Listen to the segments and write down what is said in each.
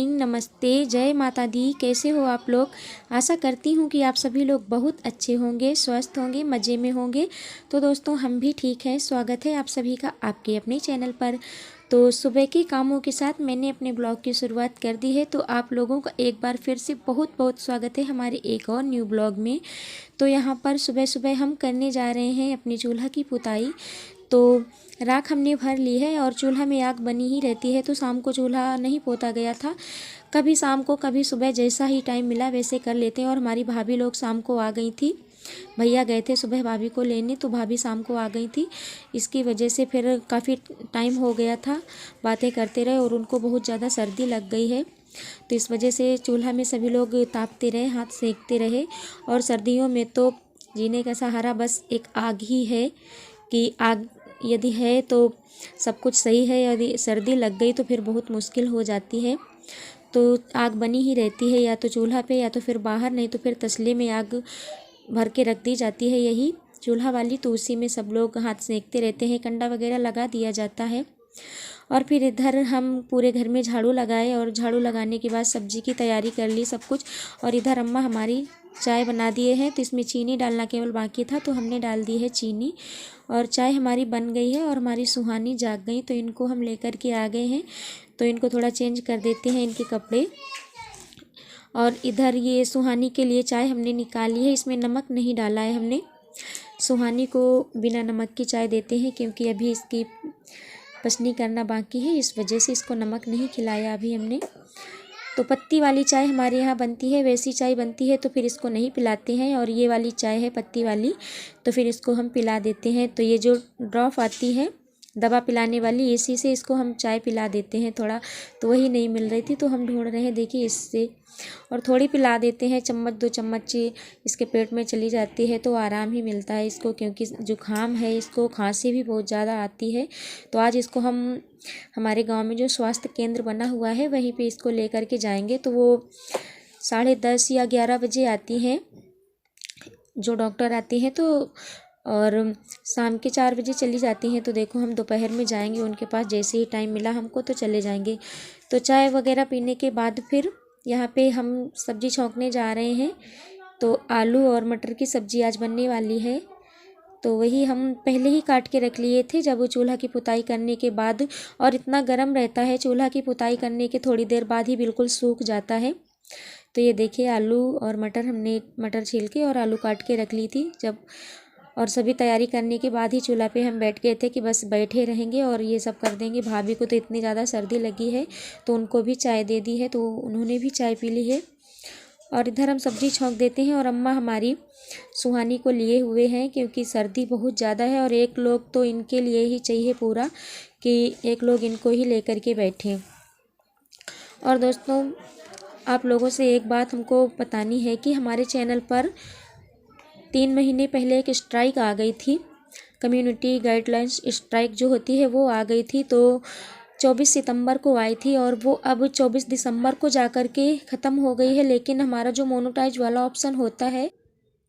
Morning, नमस्ते, जय माता दी। कैसे हो आप लोग? आशा करती हूँ कि आप सभी लोग बहुत अच्छे होंगे, स्वस्थ होंगे, मज़े में होंगे। तो दोस्तों हम भी ठीक हैं। स्वागत है आप सभी का आपके अपने चैनल पर। तो सुबह के कामों के साथ मैंने अपने ब्लॉग की शुरुआत कर दी है। तो आप लोगों का एक बार फिर से बहुत बहुत स्वागत है हमारे एक और न्यू ब्लॉग में। तो यहाँ पर सुबह सुबह हम करने जा रहे हैं अपनी चूल्हा की पुताई। तो राख हमने भर ली है और चूल्हा में आग बनी ही रहती है। तो शाम को चूल्हा नहीं पोता गया था, कभी शाम को कभी सुबह, जैसा ही टाइम मिला वैसे कर लेते हैं। और हमारी भाभी लोग शाम को आ गई थी, भैया गए थे सुबह भाभी को लेने, तो भाभी शाम को आ गई थी। इसकी वजह से फिर काफ़ी टाइम हो गया था, बातें करते रहे और उनको बहुत ज़्यादा सर्दी लग गई है। तो इस वजह से चूल्हा में सभी लोग तापते रहे, हाथ सेकते रहे। और सर्दियों में तो जीने का सहारा बस एक आग ही है कि आग यदि है तो सब कुछ सही है, यदि सर्दी लग गई तो फिर बहुत मुश्किल हो जाती है। तो आग बनी ही रहती है, या तो चूल्हा पे या तो फिर बाहर, नहीं तो फिर तसले में आग भर के रख दी जाती है यही चूल्हा वाली। तो उसी में सब लोग हाथ सेकते रहते हैं, कंडा वगैरह लगा दिया जाता है। और फिर इधर हम पूरे घर में झाड़ू लगाए और झाड़ू लगाने के बाद सब्जी की तैयारी कर ली सब कुछ। और इधर अम्मा हमारी चाय बना दिए हैं, तो इसमें चीनी डालना केवल बाकी था, तो हमने डाल दी है चीनी। और चाय हमारी बन गई है और हमारी सुहानी जाग गई, तो इनको हम लेकर के आ गए हैं। तो इनको थोड़ा चेंज कर देते हैं इनके कपड़े। और इधर ये सुहानी के लिए चाय हमने निकाली है, इसमें नमक नहीं डाला है हमने। सुहानी को बिना नमक की चाय देते हैं क्योंकि अभी इसकी पसनी करना बाकी है, इस वजह से इसको नमक नहीं खिलाया अभी हमने। तो पत्ती वाली चाय हमारे यहाँ बनती है, वैसी चाय बनती है तो फिर इसको नहीं पिलाते हैं। और ये वाली चाय है पत्ती वाली, तो फिर इसको हम पिला देते हैं। तो ये जो ड्रॉप आती है दवा पिलाने वाली, इसी से इसको हम चाय पिला देते हैं थोड़ा। तो वही नहीं मिल रही थी तो हम ढूंढ रहे हैं, देखिए इससे। और थोड़ी पिला देते हैं, चम्मच 2 चम्मच इसके पेट में चली जाती है तो आराम ही मिलता है इसको, क्योंकि जुकाम है, इसको खांसी भी बहुत ज़्यादा आती है। तो आज इसको हम हमारे गांव में जो स्वास्थ्य केंद्र बना हुआ है वहीं पे इसको लेकर के जाएंगे। तो वो 10:30 या 11 बजे आती हैं जो डॉक्टर आते हैं, तो और शाम के 4 बजे चली जाती हैं। तो देखो हम दोपहर में जाएंगे उनके पास, जैसे ही टाइम मिला हमको तो चले जाएंगे। तो चाय वगैरह पीने के बाद फिर यहाँ पे हम सब्जी छौंकने जा रहे हैं। तो आलू और मटर की सब्ज़ी आज बनने वाली है, तो वही हम पहले ही काट के रख लिए थे जब वो चूल्हा की पुताई करने के बाद। और इतना गर्म रहता है, चूल्हा की पुताई करने के थोड़ी देर बाद ही बिल्कुल सूख जाता है। तो ये देखिए आलू और मटर, हमने मटर छील के और आलू काट के रख ली थी जब। और सभी तैयारी करने के बाद ही चूल्हा पे हम बैठ गए थे कि बस बैठे रहेंगे और ये सब कर देंगे। भाभी को तो इतनी ज़्यादा सर्दी लगी है तो उनको भी चाय दे दी है, तो उन्होंने भी चाय पी ली है। और इधर हम सब्जी छौंक देते हैं और अम्मा हमारी सुहानी को लिए हुए हैं क्योंकि सर्दी बहुत ज़्यादा है। और एक लोग तो इनके लिए ही चाहिए पूरा, कि एक लोग इनको ही लेकर के बैठें। और दोस्तों आप लोगों से एक बात हमको बतानी है कि हमारे चैनल पर 3 महीने पहले एक स्ट्राइक आ गई थी, कम्युनिटी गाइडलाइंस स्ट्राइक जो होती है वो आ गई थी। तो 24 सितंबर को आई थी और वो अब 24 दिसंबर को जा कर के ख़त्म हो गई है। लेकिन हमारा जो मोनेटाइज वाला ऑप्शन होता है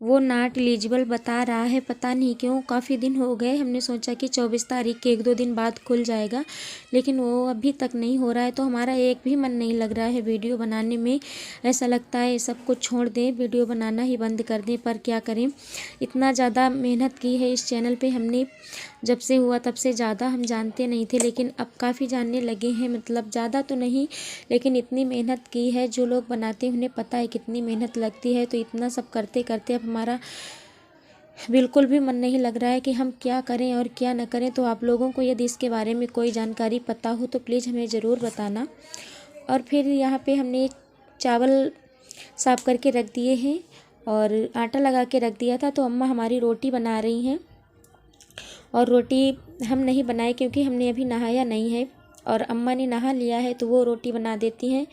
वो नॉट एलिजिबल बता रहा है, पता नहीं क्यों। काफ़ी दिन हो गए, हमने सोचा कि 24 तारीख के 1-2 दिन बाद खुल जाएगा, लेकिन वो अभी तक नहीं हो रहा है। तो हमारा एक भी मन नहीं लग रहा है वीडियो बनाने में। ऐसा लगता है सब कुछ छोड़ दें, वीडियो बनाना ही बंद कर दें, पर क्या करें। इतना ज़्यादा मेहनत की है इस चैनल पे हमने, जब से हुआ तब से ज़्यादा हम जानते नहीं थे, लेकिन अब काफ़ी जानने लगे हैं। मतलब ज़्यादा तो नहीं, लेकिन इतनी मेहनत की है, जो लोग बनाते हैं उन्हें पता है कितनी मेहनत लगती है। तो इतना सब करते करते अब हमारा बिल्कुल भी मन नहीं लग रहा है कि हम क्या करें और क्या न करें। तो आप लोगों को यदि इसके बारे में कोई जानकारी पता हो तो प्लीज़ हमें ज़रूर बताना। और फिर यहाँ पे हमने चावल साफ़ करके रख दिए हैं और आटा लगा के रख दिया था। तो अम्मा हमारी रोटी बना रही हैं, और रोटी हम नहीं बनाए क्योंकि हमने अभी नहाया नहीं है, और अम्मा ने नहा लिया है तो वो रोटी बना देती हैं।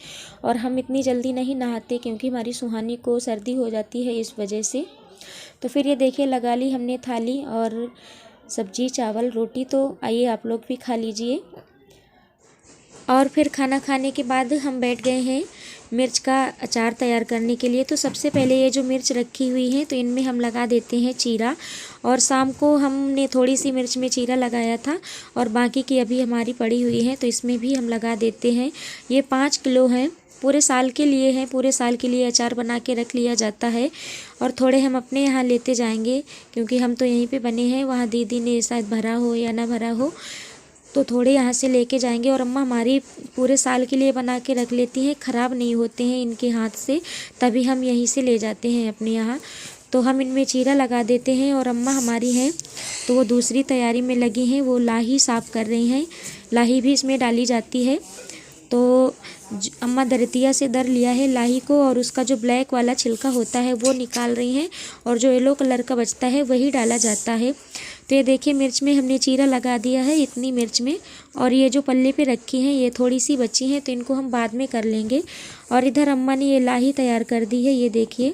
और हम इतनी जल्दी नहीं नहाते क्योंकि हमारी सुहानी को सर्दी हो जाती है, इस वजह से। तो फिर ये देखिए लगा ली हमने थाली, और सब्जी चावल रोटी, तो आइए आप लोग भी खा लीजिए। और फिर खाना खाने के बाद हम बैठ गए हैं मिर्च का अचार तैयार करने के लिए। तो सबसे पहले ये जो मिर्च रखी हुई है तो इनमें हम लगा देते हैं चीरा। और शाम को हमने थोड़ी सी मिर्च में चीरा लगाया था और बाकी की अभी हमारी पड़ी हुई है, तो इसमें भी हम लगा देते हैं। ये 5 किलो है पूरे साल के लिए हैं, पूरे साल के लिए अचार बना के रख लिया जाता है। और थोड़े हम अपने यहाँ लेते जाएंगे क्योंकि हम तो यहीं पे बने हैं, वहाँ दीदी ने शायद भरा हो या ना भरा हो, तो थोड़े यहाँ से लेके जाएंगे। और अम्मा हमारी पूरे साल के लिए बना के रख लेती हैं, ख़राब नहीं होते हैं इनके हाथ से, तभी हम यहीं से ले जाते हैं अपने यहाँ। तो हम इनमें चीरा लगा देते हैं। और अम्मा हमारी हैं तो वो दूसरी तैयारी में लगी हैं, वो लाही साफ़ कर रही हैं। लाही भी इसमें डाली जाती है। तो अम्मा दरतिया से दर लिया है लाही को, और उसका जो ब्लैक वाला छिलका होता है वो निकाल रही हैं, और जो येलो कलर का बचता है वही डाला जाता है। तो ये देखिए मिर्च में हमने चीरा लगा दिया है, इतनी मिर्च में। और ये जो पल्ले पे रखी हैं ये थोड़ी सी बची हैं, तो इनको हम बाद में कर लेंगे। और इधर अम्मा ने ये लाही तैयार कर दी है, ये देखिए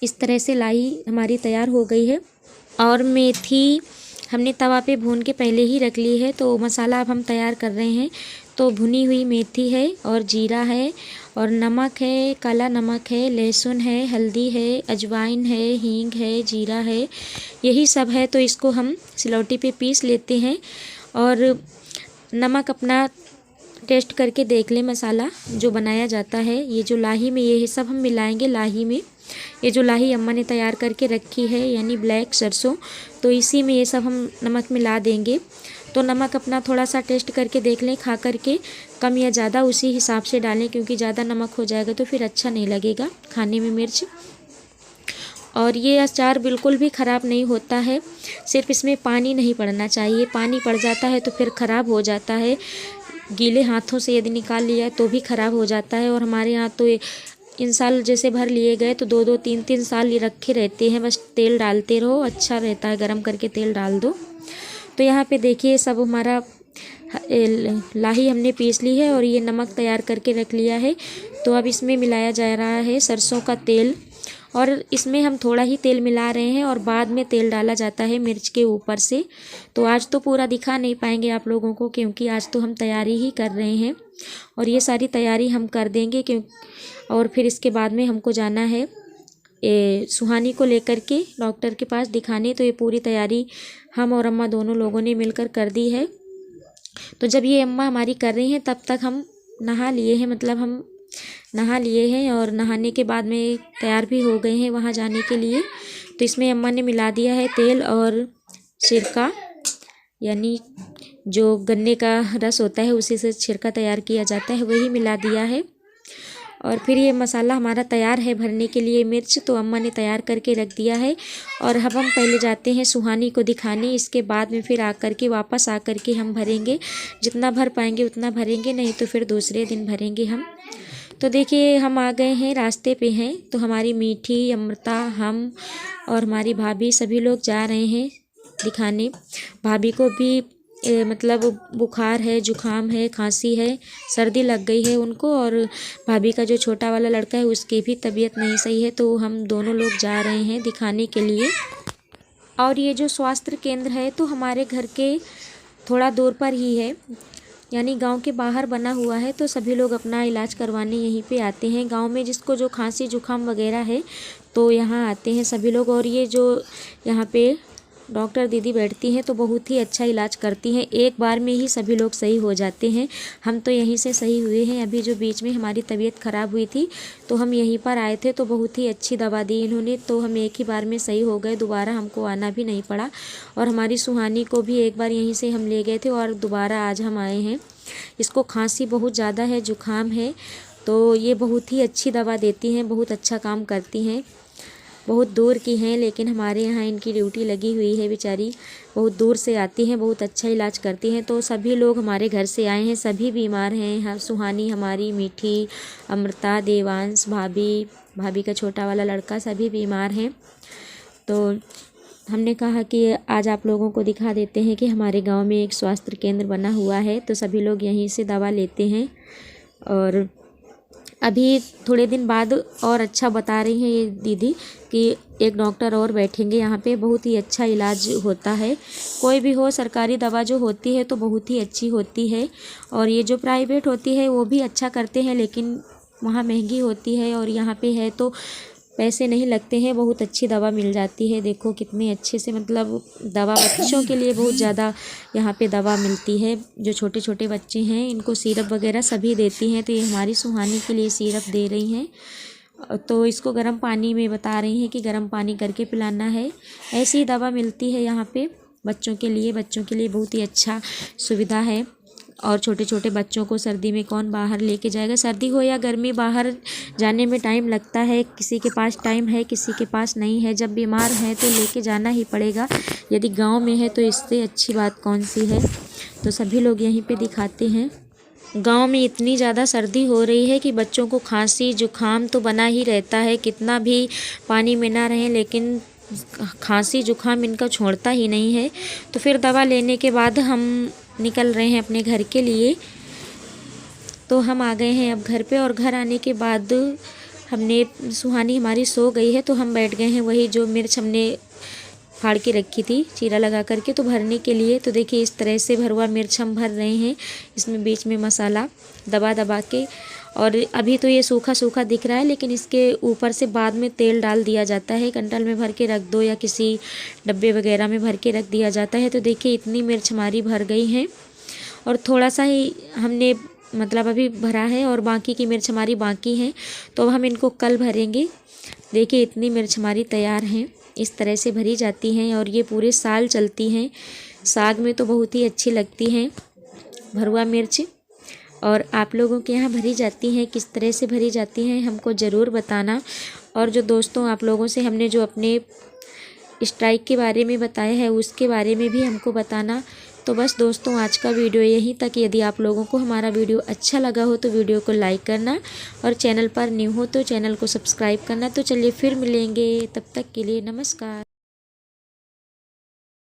इस तरह से लाही हमारी तैयार हो गई है। और मेथी हमने तवा पे भून के पहले ही रख ली है, तो मसाला अब हम तैयार कर रहे हैं। तो भुनी हुई मेथी है, और जीरा है, और नमक है, काला नमक है, लहसुन है, हल्दी है, अजवाइन है, हींग है, जीरा है, यही सब है। तो इसको हम सिलौटी पे पीस लेते हैं। और नमक अपना टेस्ट करके देख लें, मसाला जो बनाया जाता है। ये जो लाही में ये सब हम मिलाएंगे, लाही में ये जो लाही अम्मा ने तैयार करके रखी है यानी ब्लैक सरसों, तो इसी में ये सब हम नमक मिला देंगे। तो नमक अपना थोड़ा सा टेस्ट करके देख लें, खा करके कम या ज़्यादा उसी हिसाब से डालें, क्योंकि ज़्यादा नमक हो जाएगा तो फिर अच्छा नहीं लगेगा खाने में मिर्च। और ये अचार बिल्कुल भी ख़राब नहीं होता है, सिर्फ इसमें पानी नहीं पड़ना चाहिए। पानी पड़ जाता है तो फिर ख़राब हो जाता है, गीले हाथों से यदि निकाल लिया तो भी ख़राब हो जाता है। और हमारे यहाँ तो इन साल जैसे भर लिए गए तो 2-2 3-3 साल ये रखे रहते हैं, बस तेल डालते रहो, अच्छा रहता है, गरम करके तेल डाल दो। तो यहाँ पे देखिए सब हमारा लाही हमने पीस ली है, और ये नमक तैयार करके रख लिया है। तो अब इसमें मिलाया जा रहा है सरसों का तेल, और इसमें हम थोड़ा ही तेल मिला रहे हैं, और बाद में तेल डाला जाता है मिर्च के ऊपर से। तो आज तो पूरा दिखा नहीं पाएंगे आप लोगों को, क्योंकि आज तो हम तैयारी ही कर रहे हैं, और ये सारी तैयारी हम कर देंगे और फिर इसके बाद में हमको जाना है सुहानी को लेकर के डॉक्टर के पास दिखाने। तो ये पूरी तैयारी हम और अम्मा दोनों लोगों ने मिलकर कर दी है। तो जब ये अम्मा हमारी कर रही हैं तब तक हम नहा लिए हैं, मतलब हम नहा लिए हैं, और नहाने के बाद में तैयार भी हो गए हैं वहाँ जाने के लिए। तो इसमें अम्मा ने मिला दिया है तेल और सिरका, यानी जो गन्ने का रस होता है उसी से सिरका तैयार किया जाता है, वही मिला दिया है। और फिर ये मसाला हमारा तैयार है भरने के लिए मिर्च, तो अम्मा ने तैयार करके रख दिया है। और अब हम पहले जाते हैं सुहानी को दिखाने, इसके बाद में फिर आकर के वापस आकर के हम भरेंगे, जितना भर पाएंगे उतना भरेंगे, नहीं तो फिर दूसरे दिन भरेंगे हम। तो देखिए हम आ गए हैं, रास्ते पे हैं। तो हमारी मीठी, अमृता, हम और हमारी भाभी सभी लोग जा रहे हैं दिखाने। भाभी को भी मतलब बुखार है, जुखाम है, खांसी है, सर्दी लग गई है उनको, और भाभी का जो छोटा वाला लड़का है उसकी भी तबीयत नहीं सही है। तो हम दोनों लोग जा रहे हैं दिखाने के लिए। और ये जो स्वास्थ्य केंद्र है तो हमारे घर के थोड़ा दूर पर ही है, यानी गांव के बाहर बना हुआ है। तो सभी लोग अपना इलाज करवाने यहीं पे आते हैं। गांव में जिसको जो खांसी जुखाम वगैरह है तो यहाँ आते हैं सभी लोग। और ये जो यहाँ पे डॉक्टर दीदी बैठती हैं तो बहुत ही अच्छा इलाज करती हैं, एक बार में ही सभी लोग सही हो जाते हैं। हम तो यहीं से सही हुए हैं। अभी जो बीच में हमारी तबीयत ख़राब हुई थी तो हम यहीं पर आए थे, तो बहुत ही अच्छी दवा दी इन्होंने, तो हम एक ही बार में सही हो गए, दोबारा हमको आना भी नहीं पड़ा। और हमारी सुहानी को भी एक बार यहीं से हम ले गए थे और दोबारा आज हम आए हैं। इसको खांसी बहुत ज़्यादा है, जुखाम है, तो ये बहुत ही अच्छी दवा देती हैं, बहुत अच्छा काम करती हैं। बहुत दूर की हैं लेकिन हमारे यहाँ इनकी ड्यूटी लगी हुई है, बेचारी बहुत दूर से आती हैं, बहुत अच्छा इलाज करती हैं। तो सभी लोग हमारे घर से आए हैं, सभी बीमार हैं। सुहानी हमारी, मीठी, अमृता, देवांश, भाभी का छोटा वाला लड़का, सभी बीमार हैं। तो हमने कहा कि आज आप लोगों को दिखा देते हैं कि हमारे गांव में एक स्वास्थ्य केंद्र बना हुआ है, तो सभी लोग यहीं से दवा लेते हैं। और अभी थोड़े दिन बाद और अच्छा बता रही हैं ये दीदी कि एक डॉक्टर और बैठेंगे यहाँ पे, बहुत ही अच्छा इलाज होता है। कोई भी हो, सरकारी दवा जो होती है तो बहुत ही अच्छी होती है, और ये जो प्राइवेट होती है वो भी अच्छा करते हैं, लेकिन वहाँ महंगी होती है। और यहाँ पे है तो पैसे नहीं लगते हैं, बहुत अच्छी दवा मिल जाती है। देखो कितने अच्छे से, मतलब दवा बच्चों के लिए बहुत ज़्यादा यहाँ पे दवा मिलती है। जो छोटे छोटे बच्चे हैं इनको सिरप वगैरह सभी देती हैं। तो ये हमारी सुहानी के लिए सिरप दे रही हैं। तो इसको गर्म पानी में बता रही हैं कि गर्म पानी करके पिलाना है। ऐसी दवा मिलती है यहाँ पे बच्चों के लिए बहुत ही अच्छा सुविधा है। और छोटे छोटे बच्चों को सर्दी में कौन बाहर लेके जाएगा, सर्दी हो या गर्मी, बाहर जाने में टाइम लगता है। किसी के पास टाइम है, किसी के पास नहीं है। जब बीमार है तो लेके जाना ही पड़ेगा। यदि गांव में है तो इससे अच्छी बात कौन सी है। तो सभी लोग यहीं पे दिखाते हैं। गांव में इतनी ज़्यादा सर्दी हो रही है कि बच्चों को खांसी जुखाम तो बना ही रहता है। कितना भी पानी में ना रहें लेकिन खांसी जुखाम इनका छोड़ता ही नहीं है। तो फिर दवा लेने के बाद हम निकल रहे हैं अपने घर के लिए। तो हम आ गए हैं अब घर पे, और घर आने के बाद हमने, सुहानी हमारी सो गई है तो हम बैठ गए हैं वही जो मिर्च हमने फाड़ के रखी थी चीरा लगा करके, तो भरने के लिए। तो देखिए इस तरह से भरवा मिर्च हम भर रहे हैं। इसमें बीच में मसाला दबा दबा के, और अभी तो ये सूखा सूखा दिख रहा है लेकिन इसके ऊपर से बाद में तेल डाल दिया जाता है। कंटल में भर के रख दो या किसी डब्बे वगैरह में भर के रख दिया जाता है। तो देखिए इतनी मिर्च हमारी भर गई हैं, और थोड़ा सा ही हमने मतलब अभी भरा है और बाकी की मिर्च हमारी बाकी हैं। तो अब हम इनको कल भरेंगे। देखिए इतनी मिर्च हमारी तैयार हैं, इस तरह से भरी जाती हैं और ये पूरे साल चलती हैं। साग में तो बहुत ही अच्छी लगती हैं भरवा मिर्च। और आप लोगों के यहाँ भरी जाती हैं, किस तरह से भरी जाती हैं हमको ज़रूर बताना। और जो दोस्तों आप लोगों से हमने जो अपने स्ट्राइक के बारे में बताया है उसके बारे में भी हमको बताना। तो बस दोस्तों आज का वीडियो यहीं तक। यदि आप लोगों को हमारा वीडियो अच्छा लगा हो तो वीडियो को लाइक करना, और चैनल पर न्यू हो तो चैनल को सब्सक्राइब करना। तो चलिए फिर मिलेंगे, तब तक के लिए नमस्कार।